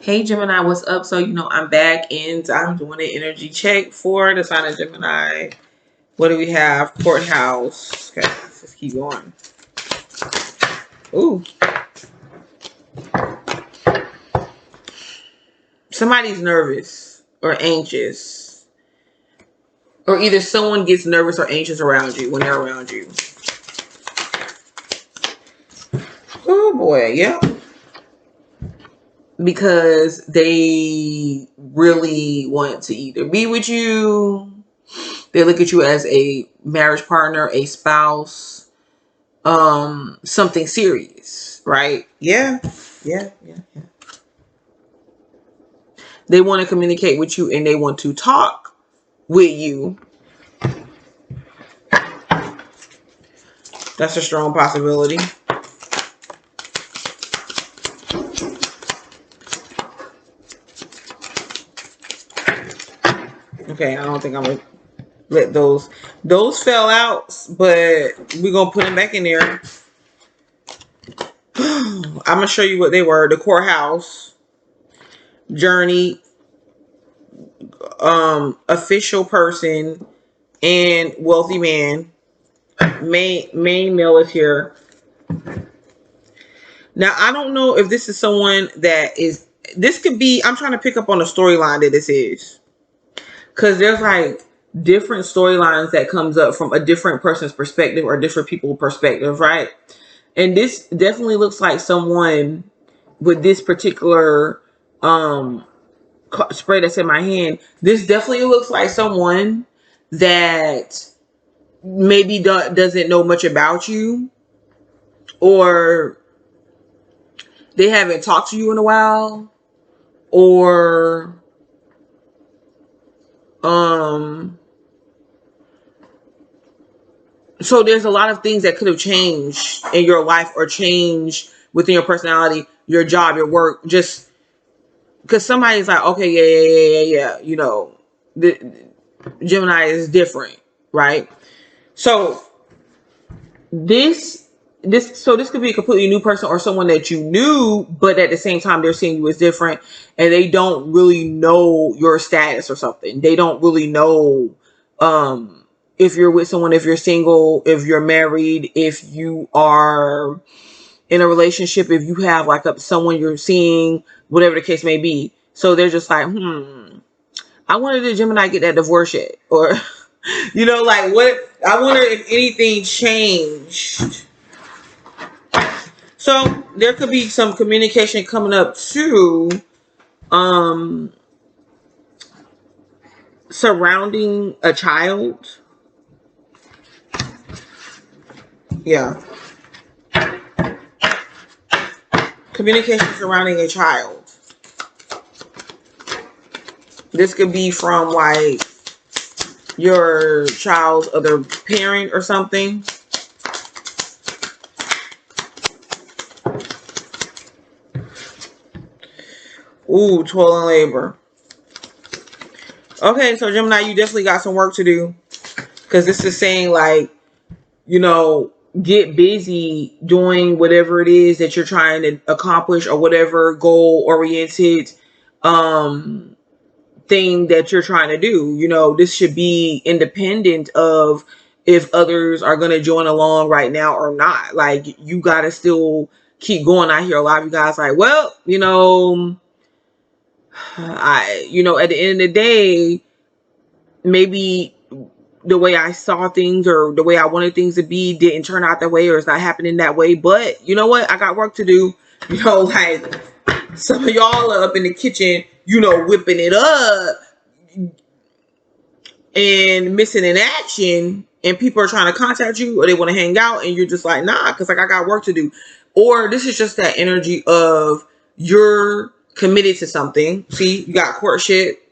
Hey Gemini, what's up? So I'm back and I'm doing an energy check for the sign of Gemini. What do we have? Courthouse. Okay, let's just keep going. Ooh, somebody's nervous or anxious, or either someone gets nervous or anxious around you when they're around you. Oh boy, yeah, because they really want to either be with you. They look at you as a marriage partner, a spouse, something serious, right? Yeah. They want to communicate with you and they want to talk with you. That's a strong possibility. Okay, I don't think I'm gonna let those fell out, but we're gonna put them back in there. I'm gonna show you what they were. The courthouse, journey, official person, and wealthy man. Main male is here. Now I don't know if this is someone that is. This could be. I'm trying to pick up on the storyline that this is, because there's like different storylines that comes up from a different person's perspective or different people's perspective, right? And this definitely looks like someone with this particular spray that's in my hand. This definitely looks like someone that maybe doesn't know much about you, or they haven't talked to you in a while, or so there's a lot of things that could have changed in your life or changed within your personality, your job, your work, just because somebody's like, okay, yeah, the Gemini is different, right? So this could be a completely new person or someone that you knew, but at the same time they're seeing you as different and they don't really know your status or something. They don't really know if you're with someone, if you're single, if you're married, if you are in a relationship, if you have like someone you're seeing, whatever the case may be. So they're just like, I wonder did Gemini get that divorce yet? Or, like what? I wonder if anything changed. So there could be some communication coming up too, surrounding a child. Yeah. Communication surrounding a child. This could be from like your child's other parent or something. Ooh, toil and labor. Okay, so Gemini, you definitely got some work to do. Because this is saying like, get busy doing whatever it is that you're trying to accomplish or whatever goal oriented thing that you're trying to do. This should be independent of if others are going to join along right now or not. Like, you got to still keep going. I hear a lot of you guys like, well, at the end of the day, maybe the way I saw things or the way I wanted things to be didn't turn out that way, or it's not happening that way. But you know what? I got work to do. Like some of y'all are up in the kitchen, whipping it up and missing in action, and people are trying to contact you or they want to hang out, and you're just like, nah, because like I got work to do. Or this is just that energy of you're committed to something. See, you got courtship,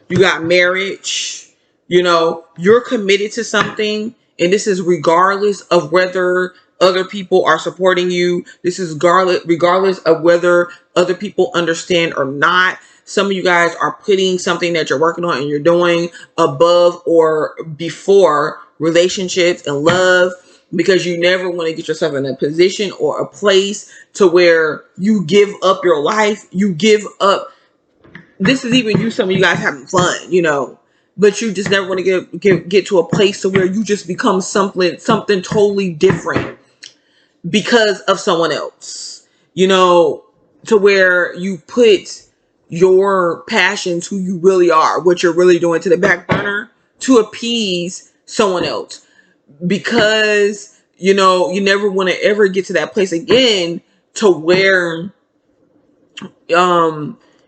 you got marriage. You're committed to something, and this is regardless of whether other people are supporting you. This is regardless of whether other people understand or not. Some of you guys are putting something that you're working on and you're doing above or before relationships and love. because you never want to get yourself in a position or a place to where you give up your life. You give up. This is even you, some of you guys having fun, but you just never want to get to a place to where you just become something totally different because of someone else, to where you put your passions, who you really are, what you're really doing, to the back burner to appease someone else, because you never want to ever get to that place again to where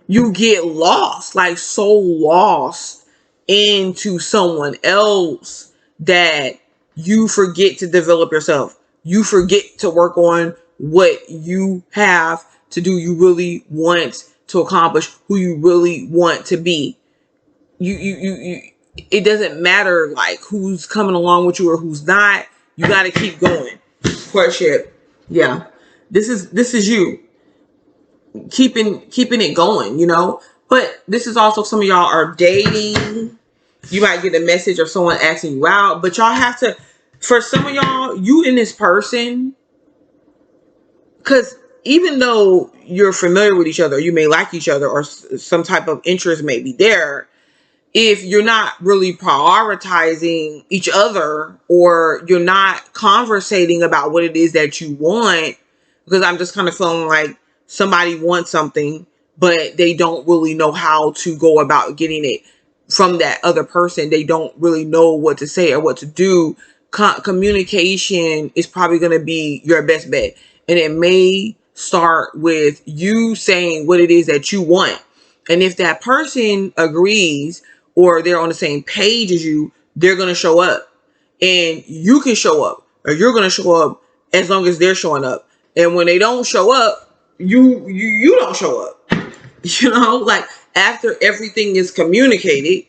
you get lost, like so lost into someone else that you forget to develop yourself. You forget to work on what you have to do, you really want to accomplish, who you really want to be. You it doesn't matter like who's coming along with you or who's not. You got to keep going. Courtship. Yeah. This is you keeping it going, but this is also, some of y'all are dating. You might get a message of someone asking you out, but y'all have to, for some of y'all, you and this person, because even though you're familiar with each other, you may like each other, or some type of interest may be there, if you're not really prioritizing each other, or you're not conversating about what it is that you want, because I'm just kind of feeling like somebody wants something, but they don't really know how to go about getting it from that other person. They don't really know what to say or what to do. Communication is probably going to be your best bet. And it may start with you saying what it is that you want. And if that person agrees, or they're on the same page as you, they're going to show up. And you can show up, or you're going to show up, as long as they're showing up. And when they don't show up, you don't show up. Like after everything is communicated,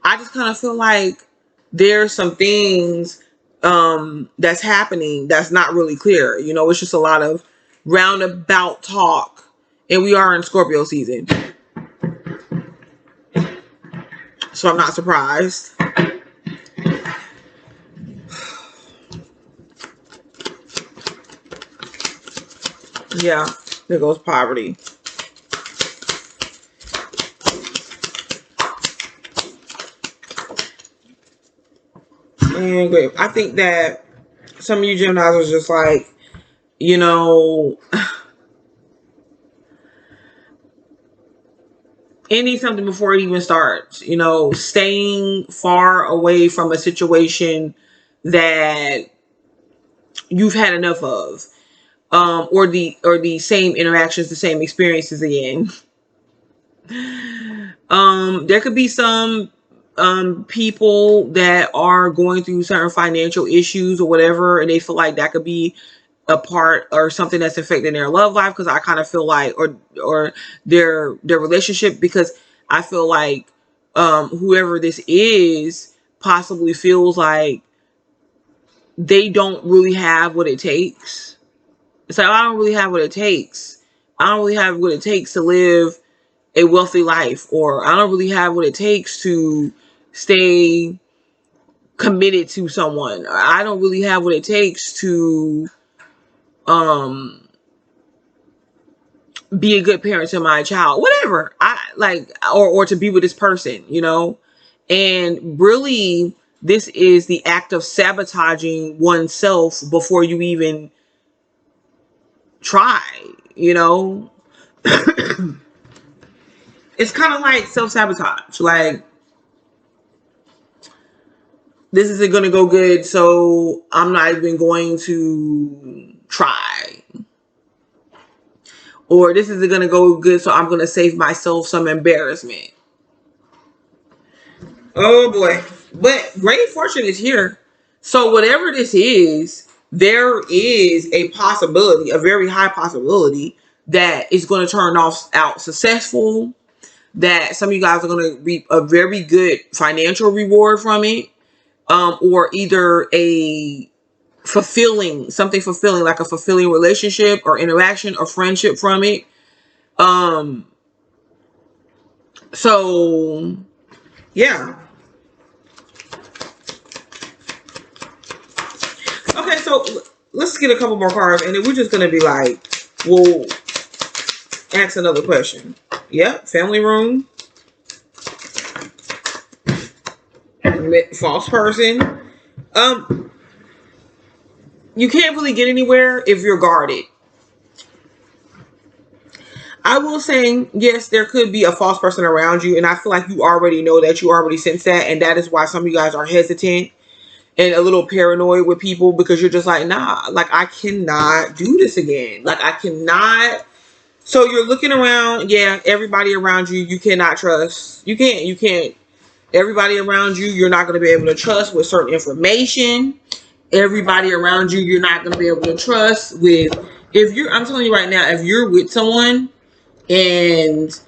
I just kind of feel like there's some things that's happening that's not really clear. It's just a lot of roundabout talk. And we are in Scorpio season, so I'm not surprised. Yeah, there goes poverty. And great. I think that some of you Geminis was just like, ending something before it even starts, staying far away from a situation that you've had enough of, or the same interactions, the same experiences again. There could be some people that are going through certain financial issues or whatever, and they feel like that could be a part or something that's affecting their love life, because I kind of feel like, or their relationship, because I feel like whoever this is possibly feels like they don't really have what it takes. It's like, I don't really have what it takes. I don't really have what it takes to live a wealthy life, or I don't really have what it takes to stay committed to someone, or I don't really have what it takes to be a good parent to my child, whatever I like, or to be with this person, and really this is the act of sabotaging oneself before you even try. It's kind of like self-sabotage, like, this isn't going to go good, so I'm not even going to try. Or this isn't going to go good, so I'm going to save myself some embarrassment. Oh boy. But great fortune is here. So whatever this is, there is a possibility, a very high possibility, that it's going to turn out successful, that some of you guys are going to reap a very good financial reward from it, or either something fulfilling, like a fulfilling relationship or interaction or friendship from it. So yeah. Okay, so so let's get a couple more cards, and then we're just gonna be like, we'll ask another question. Yep, family room, false person. You can't really get anywhere if you're guarded. I will say, yes, there could be a false person around you, and I feel like you already know that, you already sense that, and that is why some of you guys are hesitant and a little paranoid with people, because you're just like, nah, like I cannot do this again. Like I cannot. So you're looking around, yeah, everybody around you, you cannot trust. You can't. Everybody around you, you're not going to be able to trust with certain information. Everybody around you, you're not going to be able to trust with, I'm telling you right now, if you're with someone and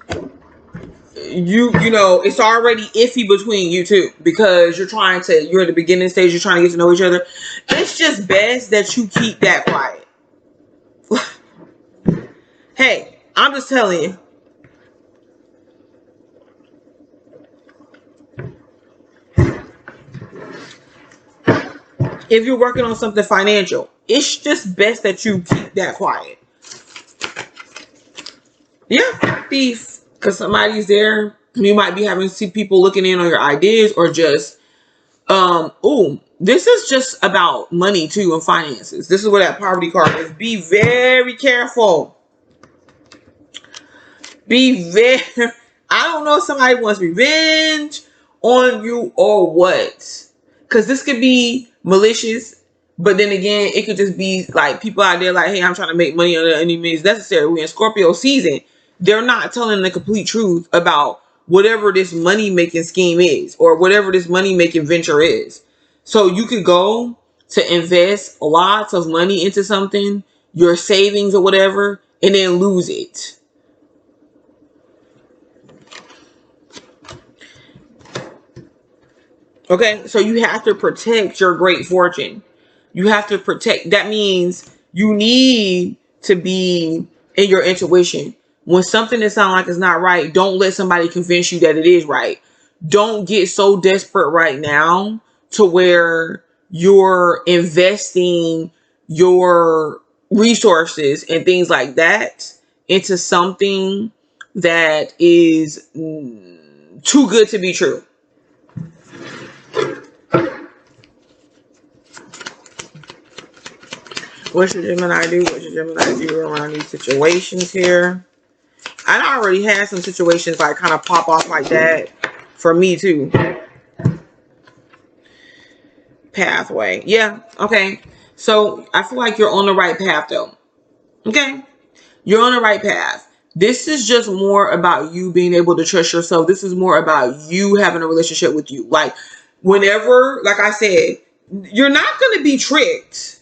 you know it's already iffy between you two, because you're at the beginning stage, you're trying to get to know each other, it's just best that you keep that quiet. Hey, I'm just telling you. If you're working on something financial, it's just best that you keep that quiet. Yeah, thief. Because somebody's there. You might be having to see people looking in on your ideas, or just, this is just about money too, and finances. This is where that poverty card is. Be very careful. Be very, I don't know if somebody wants revenge on you or what. Because this could be malicious, but then again, it could just be like people out there like, hey, I'm trying to make money under any means necessary. We're in Scorpio season. They're not telling the complete truth about whatever this money making scheme is, or whatever this money making venture is. So you could go to invest lots of money into something, your savings or whatever, and then lose it. Okay, so you have to protect your great fortune. You have to protect. That means you need to be in your intuition. When something that sounds like it's not right, don't let somebody convince you that it is right. Don't get so desperate right now to where you're investing your resources and things like that into something that is too good to be true. What should Gemini do? What should Gemini do around these situations here? I already had some situations like kind of pop off like that for me too. Pathway. Yeah. Okay. So I feel like you're on the right path though. Okay. You're on the right path. This is just more about you being able to trust yourself. This is more about you having a relationship with you. Like whenever, like I said, you're not going to be tricked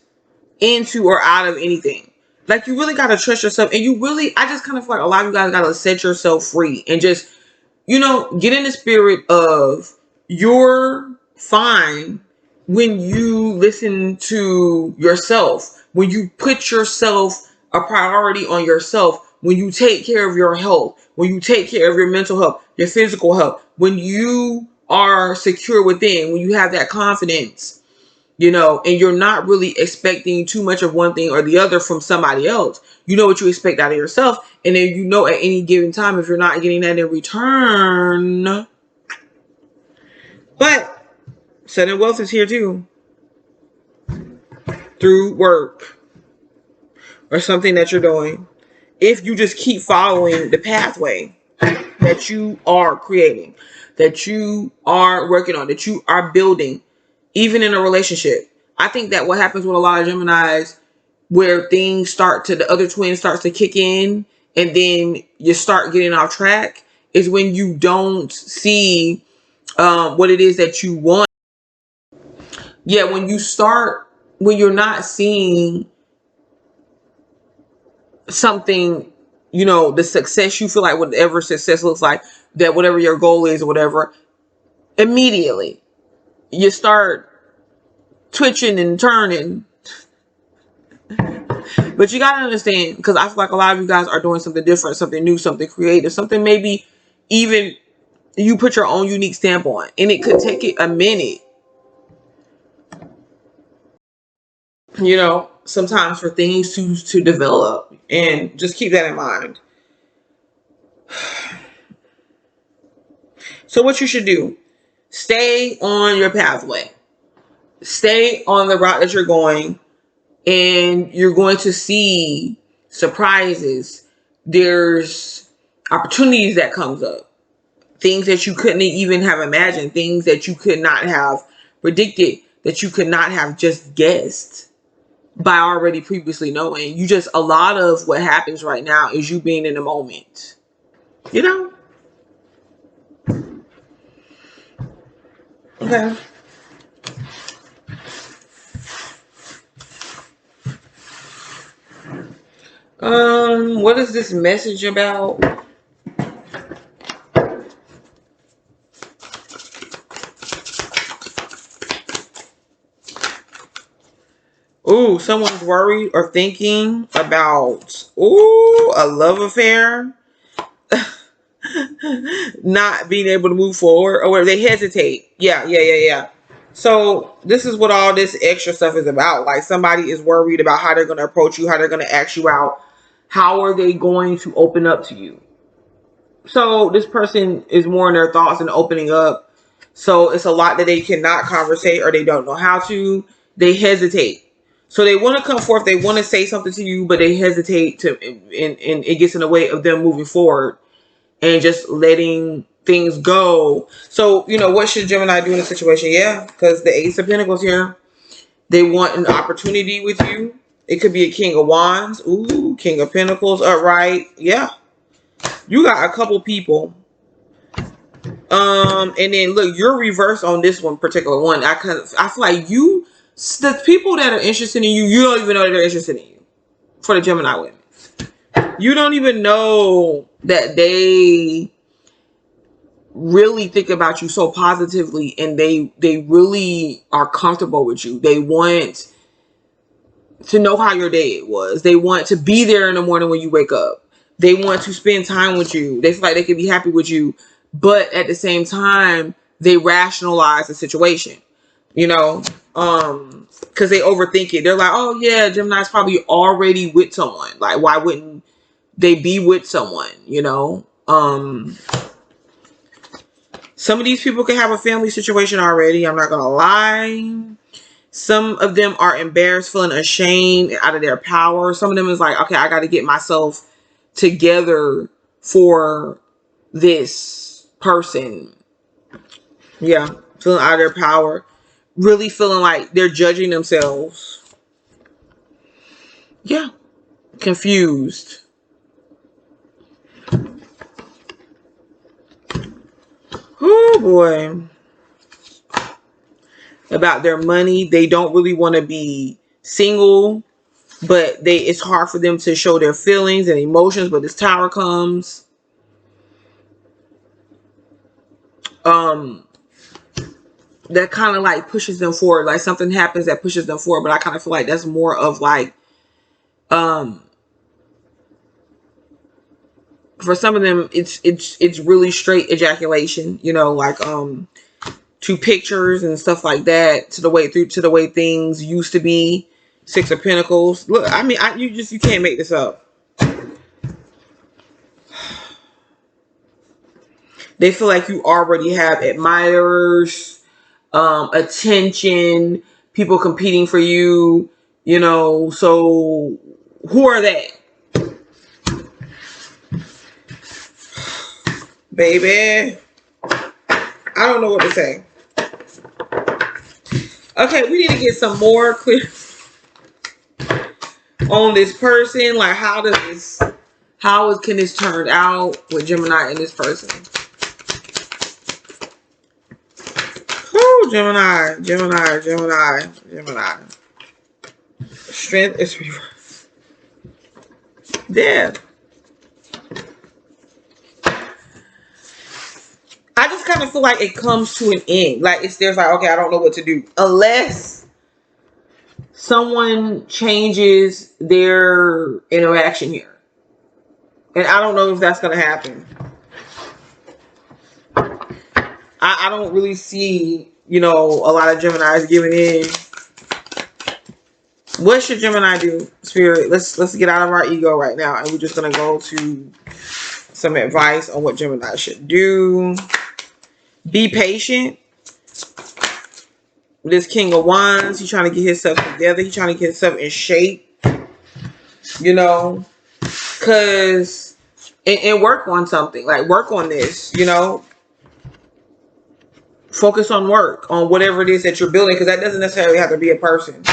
into or out of anything. Like you really got to trust yourself, and you really, I just kind of feel like a lot of you guys got to set yourself free and just, get in the spirit of you're fine when you listen to yourself, when you put yourself a priority on yourself, when you take care of your health, when you take care of your mental health, your physical health, when you are secure within, when you have that confidence, and you're not really expecting too much of one thing or the other from somebody else. You know what you expect out of yourself. And then at any given time, if you're not getting that in return. But sudden wealth is here too. Through work or something that you're doing. If you just keep following the pathway that you are creating, that you are working on, that you are building, even in a relationship. I think that what happens with a lot of Geminis, where the other twin starts to kick in, and then you start getting off track, is when you don't see what it is that you want. Yeah, when you're not seeing something, the success you feel like, whatever success looks like, that whatever your goal is or whatever, immediately you start twitching and turning. But you got to understand, because I feel like a lot of you guys are doing something different, something new, something creative, something maybe even you put your own unique stamp on, and it could take it a minute. you know, sometimes for things to develop, and just keep that in mind. So what you should do, stay on your pathway, stay on the route that you're going, and you're going to see surprises. There's opportunities that comes up, things that you couldn't even have imagined, things that you could not have predicted, that you could not have just guessed by already previously knowing. You just, a lot of what happens right now is you being in the moment, you know? Okay. What is this message about? Ooh, someone's worried or thinking about, a love affair. Not being able to move forward, or where they hesitate. Yeah. So this is what all this extra stuff is about. Like, somebody is worried about how they're going to approach you, how they're going to ask you out, how are they going to open up to you. So this person is more in their thoughts and opening up. So it's a lot that they cannot conversate, or they don't know how to. They hesitate. So they want to come forth, they want to say something to you, but they hesitate to, and it gets in the way of them moving forward and just letting things go. So, you know, what should Gemini do in a situation? Yeah, because the Ace of Pentacles here, they want an opportunity with you. It could be a King of Wands. Ooh, King of Pentacles upright. Yeah. You got a couple people. And then look, you're reversed on this one particular one. I feel like the people that are interested in you, you don't even know that they're interested in you. For the Gemini women, you don't even know that they really think about you so positively, and they really are comfortable with you. They want to know how your day was. They want to be there in the morning when you wake up. They want to spend time with you. They feel like they can be happy with you, but at the same time, they rationalize the situation, you know, because they overthink it. They're like, oh yeah, Gemini's probably already with someone. Like, why wouldn't they be with someone, you know? Some of these people can have a family situation already. I'm not going to lie. Some of them are embarrassed, feeling ashamed, out of their power. Some of them is like, okay, I got to get myself together for this person. Yeah, feeling out of their power. Really feeling like they're judging themselves. Yeah, confused. Oh boy. About their money. They don't really want to be single, but it's hard for them to show their feelings and emotions, but this Tower comes. That kind of like pushes them forward. Like, something happens that pushes them forward, but I kind of feel like that's more of like, for some of them, it's really straight ejaculation, you know, like, to pictures and stuff like that, to the way things used to be. Six of Pentacles. Look, I mean, you can't make this up. They feel like you already have admirers, attention, people competing for you, you know. So who are they? Baby, I don't know what to say. Okay, we need to get some more clear on this person. Like, can this turn out with Gemini and this person? Whoo, Gemini. Strength is reversed. Death. I just kind of feel like it comes to an end. Like, there's like, okay, I don't know what to do. Unless someone changes their interaction here. And I don't know if that's going to happen. I don't really see, you know, a lot of Geminis giving in. What should Gemini do, Spirit? Let's get out of our ego right now, and we're just gonna go to some advice on what Gemini should do. Be patient. This King of Wands, he's trying to get himself together. He's trying to get himself in shape. You know, because and work on something. Like, work on this. You know, focus on work, on whatever it is that you're building, because that doesn't necessarily have to be a person.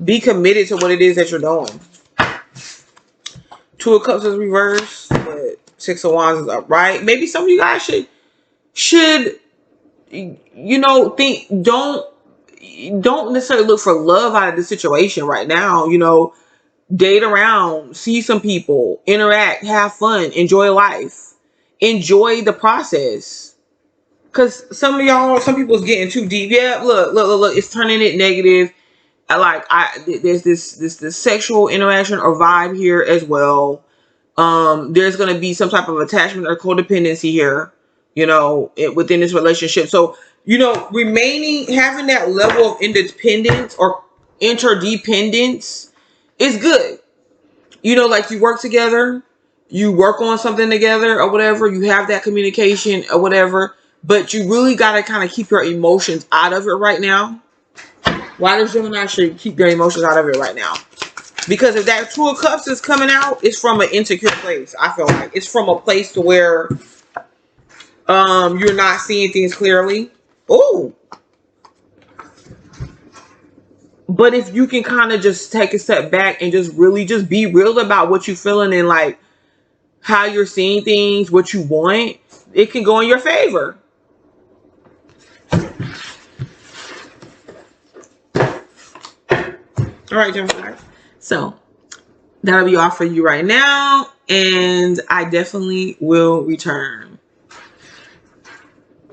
Be committed to what it is that you're doing. Two of Cups is reversed, but Six of Wands is upright. Maybe some of you guys should you know, don't necessarily look for love out of the situation right now. You know, date around, see some people, interact, have fun, enjoy life, enjoy the process. Cause some people's getting too deep. Yeah, look, it's turning it negative. There's this sexual interaction or vibe here as well. There's gonna be some type of attachment or codependency here, you know, within this relationship. So, you know, having that level of independence or interdependence is good. You know, like, you work together, you work on something together or whatever, you have that communication or whatever, but you really got to kind of keep your emotions out of it right now. Why does Gemini should keep their emotions out of it right now? Because if that Two of Cups is coming out, it's from an insecure place. I feel like it's from a place to where you're not seeing things clearly. Oh, but if you can kind of just take a step back and just really just be real about what you're feeling and like how you're seeing things, what you want, it can go in your favor. All right, Gemini. So that'll be all for you right now, and I definitely will return.